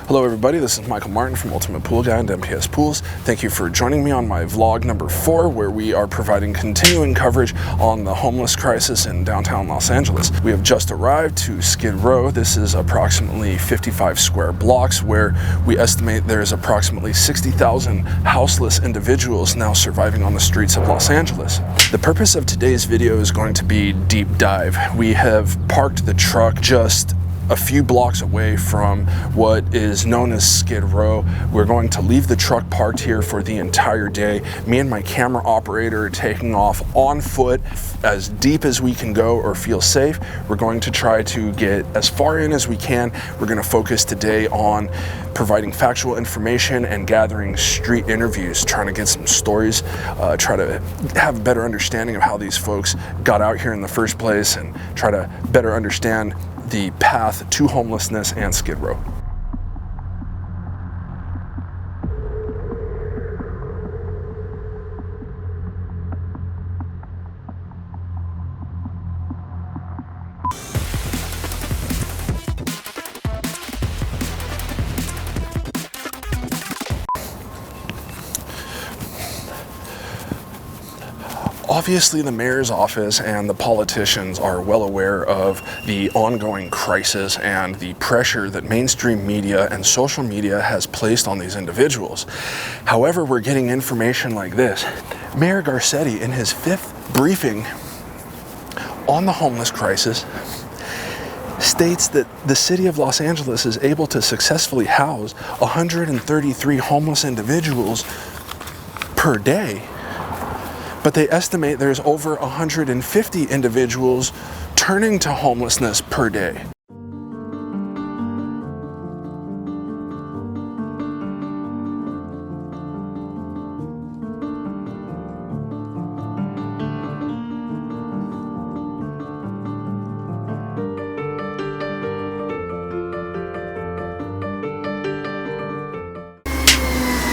Hello everybody, this is Michael Martin from Ultimate Pool Guy and MPS Pools. Thank you for joining me on my vlog number 4, where we are providing continuing coverage on the homeless crisis in downtown Los Angeles. We have just arrived to Skid Row. This is approximately 55 square blocks, where we estimate there is approximately 60,000 houseless individuals now surviving on the streets of Los Angeles. The purpose of today's video is going to be deep dive. We have parked the truck just a few blocks away from what is known as Skid Row. We're going to leave the truck parked here for the entire day. Me and my camera operator are taking off on foot as deep as we can go or feel safe. We're going to try to get as far in as we can. We're going to focus today on providing factual information and gathering street interviews, trying to get some stories, try to have a better understanding of how these folks got out here in the first place, and try to better understand the path to homelessness and Skid Row. Obviously, the mayor's office and the politicians are well aware of the ongoing crisis and the pressure that mainstream media and social media has placed on these individuals. However, we're getting information like this. Mayor Garcettis, in his 5th briefing on the homeless crisis, states that the city of Los Angeles is able to successfully house 133 homeless individuals per day. But they estimate there's over 150 individuals turning to homelessness per day.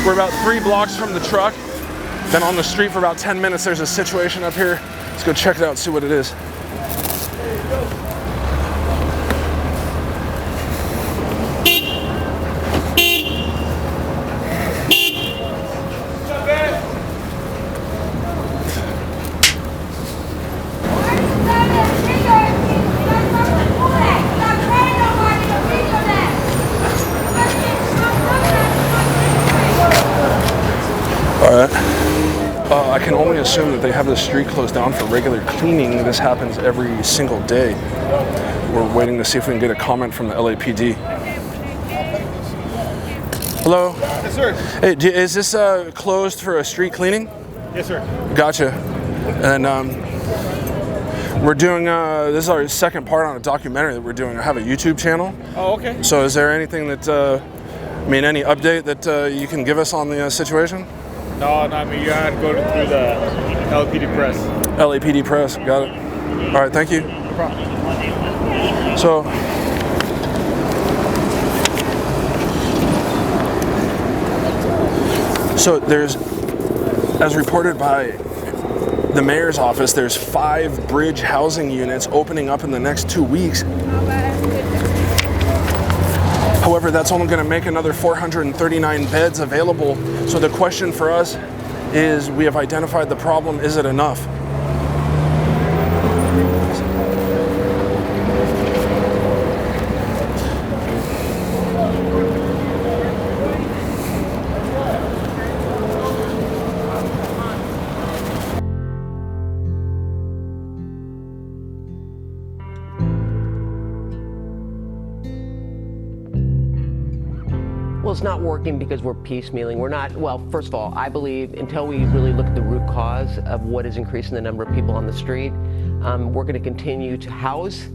We're about 3 blocks from the truck. Then on the street for about 10 minutes, there's a situation up here. Let's go check it out and see what it is. All right. I can only assume that they have the street closed down for regular cleaning. This happens every single day. We're waiting to see if we can get a comment from the LAPD. Hello? Yes, sir. Hey, is this closed for a street cleaning? Yes, sir. Gotcha. And we're doing, this is our second part on a documentary that we're doing. I have a YouTube channel. Oh, okay. So is there anything that, any update that you can give us on the situation? No, I mean, you had to go through the LAPD press. LAPD press, got it. All right, thank you. No problem. So there's, as reported by the mayor's office, there's 5 bridge housing units opening up in the next 2 weeks. However, that's only going to make another 439 beds available. So the question for us is, we have identified the problem, is it enough? Well, it's not working because we're piecemealing. We're not, well, first of all, I believe until we really look at the root cause of what is increasing the number of people on the street, we're going to continue to house,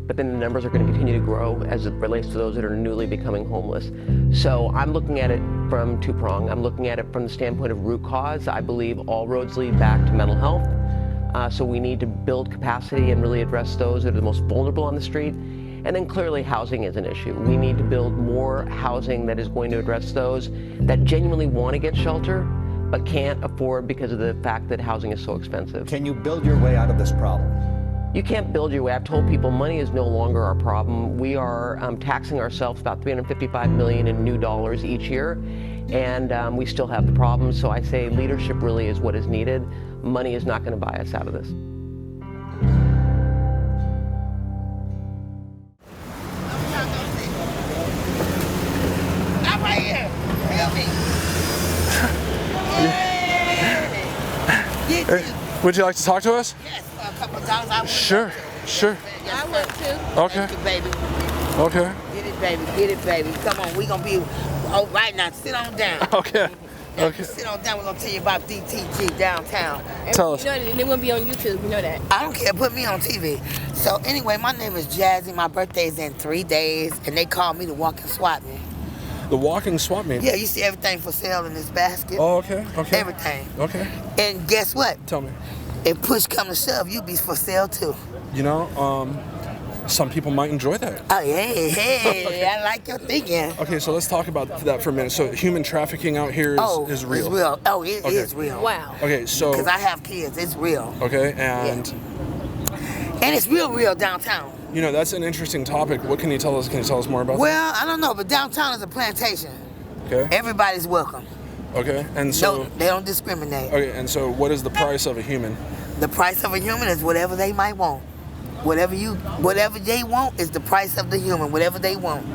but then the numbers are going to continue to grow as it relates to those that are newly becoming homeless. So I'm looking at it from 2-pronged. I'm looking at it from the standpoint of root cause. I believe all roads lead back to mental health. So we need to build capacity and really address those that are the most vulnerable on the street. And then clearly housing is an issue. We need to build more housing that is going to address those that genuinely want to get shelter, but can't afford because of the fact that housing is so expensive. Can you build your way out of this problem? You can't build your way. I've told people money is no longer our problem. We are taxing ourselves about $355 million in new dollars each year, and we still have the problem. So I say leadership really is what is needed. Money is not going to buy us out of this. I'm right here. Feel me? Would you like to talk to us? Yes, for a couple of dollars. I would. Sure, sure. I would too. Okay. Thank you, baby. Okay. Get it, baby. Get it, baby. Come on, we gonna be. Oh, right now, sit on down. Okay. Now, Okay. Sit on down. We're gonna tell you about DTG downtown. Tell us. You know, they won't be on YouTube. You know that. I don't care. Put me on TV. So anyway, my name is Jazzy. My birthday is in 3 days, and they call me the walking swap meet. The walking swap meet. Yeah, you see everything for sale in this basket. Oh, okay. Okay. Everything. Okay. And guess what? Tell me. If push come to shove, you be for sale too. You know, some people might enjoy that. Oh, hey, hey, I like your thinking. Okay, so let's talk about that for a minute. So human trafficking out here is real. It's real. Oh, it is real. Wow. Okay, so. Because I have kids, it's real. Okay, and. And it's real downtown. You know, that's an interesting topic. What can you tell us? Can you tell us more about Well, I don't know, but downtown is a plantation. that? Okay. Everybody's welcome. Okay, and so. No, they don't discriminate. Okay, and so what is the price of a human? The price of a human is whatever they might want. Whatever they want is the price of the human. Whatever they want.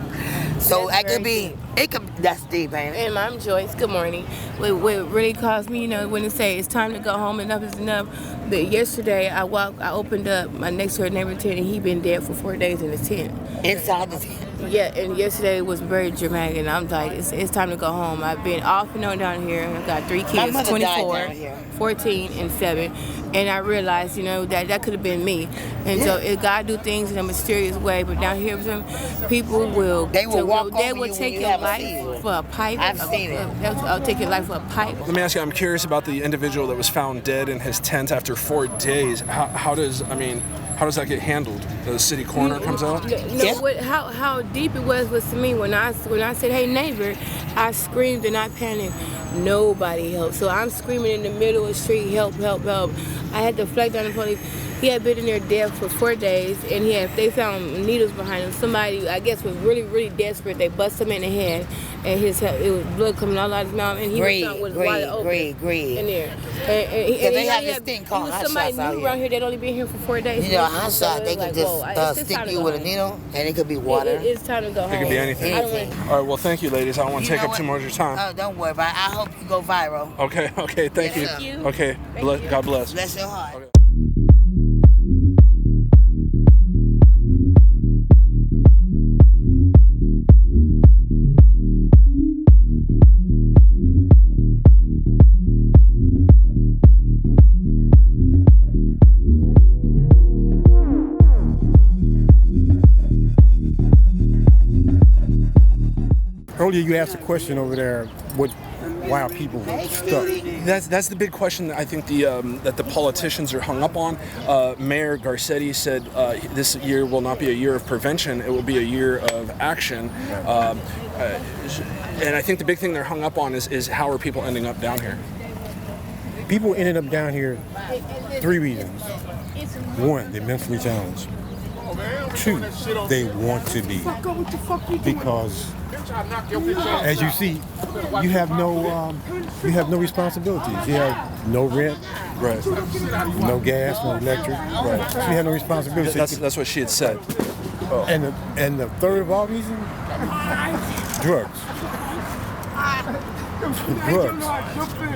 So That's it could very be. deep. It could. That's deep, ain't it? And I'm Joyce. Good morning. What really caused me, you know, when they say it's time to go home, enough is enough. But yesterday I opened up my next door neighbor tent, and he been dead for 4 days in his tent. Inside the tent. Yeah, and yesterday was very dramatic, and I'm like, it's time to go home. I've been off and on down here. I got 3 kids, My mother died 24, down here. 14, and 7. And I realized, you know, that could have been me. And so God do things in a mysterious way, but down here, some people will They will walk they over will you when take you your have a life seizure. for a pipe. I've seen it. They'll take your life for a pipe. Let me ask you, I'm curious about the individual that was found dead in his tent after 4 days. How does that get handled? The city coroner comes out? No, how deep it was to me when I said, hey neighbor, I screamed and I panicked. Nobody helped. So I'm screaming in the middle of the street, help, help, help. I had to flag down the police. He had been in there dead for 4 days, and they found needles behind him. Somebody, I guess, was really, really desperate. They busted him in the head, and it was blood coming all out of his mouth, and he was found with wide open in there. And they have this thing called hot somebody shots out new here. around here that only been here for 4 days. You know, a hot shot, So they it's can like, just whoa, it's stick time to you go with a home. needle, and it could be water. It's time to go home. It could be anything. I don't want- All right, well, thank you, ladies. I don't want to You take know up too what? much of your time. Oh, don't worry about it. I hope you go viral. Okay, thank Yes, you. sir. Okay, God bless. Bless your heart. Okay. Earlier, you asked a question over there. Why are people stuck? That's the big question that I think that the politicians are hung up on. Mayor Garcettis said this year will not be a year of prevention; it will be a year of action. And I think the big thing they're hung up on is how are people ending up down here? People ended up down here 3 reasons. 1, they're mentally challenged. 2, they want to be. Because, as you see, you have no responsibilities. You have no rent, Right. no gas, no electric. Right. So you have no responsibilities. That's what she had said. And the third of all reason, drugs.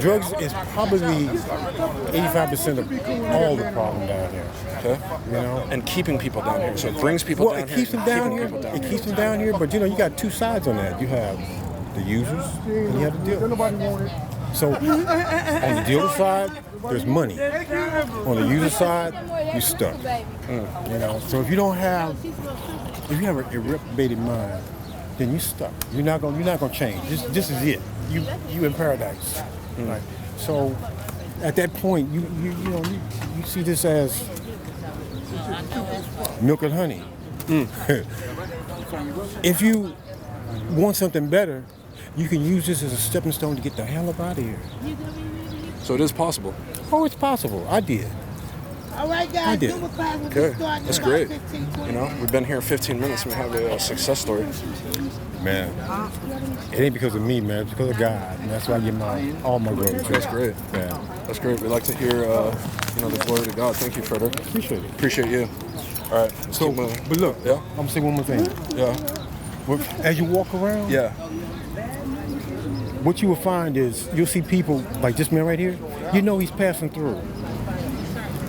Drugs is probably 85% of all the problem down here. Okay. You know. And keeping people down here, so it brings people Well, down it keeps here. them down keeping here. people down It here. keeps them down here, but you know, you got 2 sides on that. You have the users and you have the dealers. So on the dealer side, there's money. On the user side, you're stuck. You know. So if you have a reprobated mind, then you're stuck. You're not gonna change. This is it. You in paradise. Right. So at that point, you see this as milk and honey. If you want something better, you can use this as a stepping stone to get the hell up out of here. So it is possible. Oh, it's possible. I did. All right, guys. I did. Zumba class will Okay, be starting that's in about great. 15, 20 You know, minutes. we've been here 15 minutes and we have a success story. Man, it ain't because of me, man. It's because of God. And that's why I give all my glory. That's great. Yeah. That's great. We like to hear, you know, the glory to God. Thank you, Frederick. Appreciate it. Appreciate you. All right, let's So, keep moving. but look, Yeah? I'm gonna say one more thing. Yeah. As you walk around, Yeah. what you will find is you'll see people like this man right here. You know he's passing through.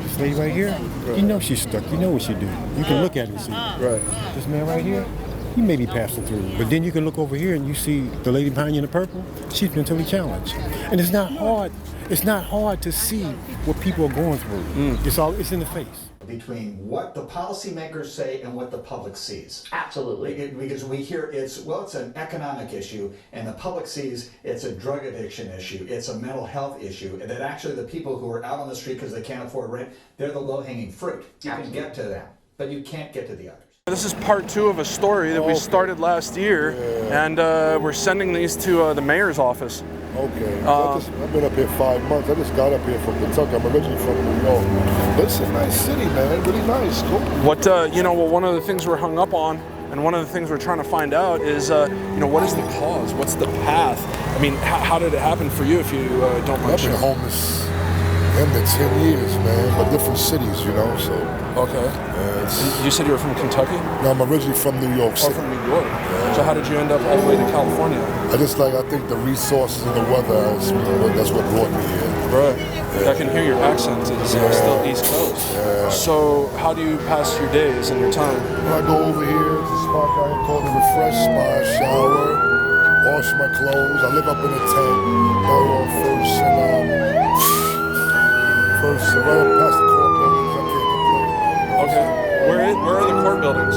This lady right here, you know she's stuck. You know what she do. You can look at it and see. Right. This man right here, he may be passing through. But then you can look over here and you see the lady behind you in the purple. She's mentally challenged. And it's not hard. It's not hard to see what people are going through. It's in the face. Between what the policymakers say and what the public sees. Absolutely. Because we hear it's an economic issue, and the public sees it's a drug addiction issue, it's a mental health issue, and that actually the people who are out on the street because they can't afford rent, they're the low-hanging fruit. You can get to them, but you can't get to the others. This is part 2 of a story that we started last year, and we're sending these to the mayor's office. Okay. I've been up here 5 months. I just got up here from Kentucky. I'm originally from New York. But it's a nice city, man. Really nice. Cool. What, you know, well, one of the things we're hung up on, and one of the things we're trying to find out is, you know, what is the cause? What's the path? I mean, how did it happen for you, if you don't mind I've been sharing? homeless in 10 years, man, but different cities, you know, so. Okay. You said you were from Kentucky? No, I'm originally from New York Oh, City. from New York. So how did you end up all the way to California? I think the resources and the weather, that's what brought me here. Right. I can hear your accent. It's still East Coast. Yeah. So how do you pass your days and your time? When I go over here, it's a spot I call the refresh spot, shower, wash my clothes. I live up in a tent, third on first, and right up past the court buildings. I can't complain. Okay. Where are the court buildings?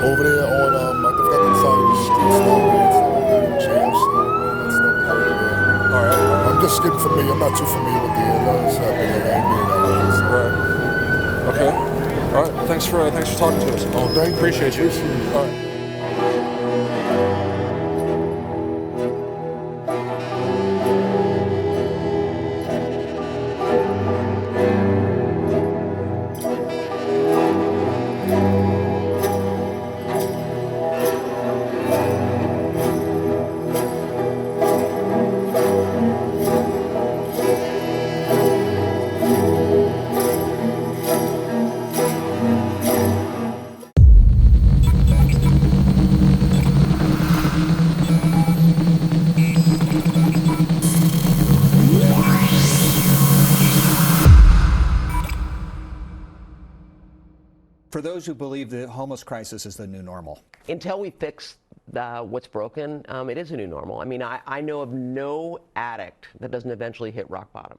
Over there on, I forgot the side of the streets down there. It's the jail cell. That stuff is over there. All right. I'm just getting familiar. I'm not too familiar with the areas happening. I ain't been out there. So. Right. Okay. All right. Thanks for talking to us. Oh, thank you. Appreciate you. All right. For those who believe the homeless crisis is the new normal. Until we fix what's broken, it is a new normal. I mean, I know of no addict that doesn't eventually hit rock bottom.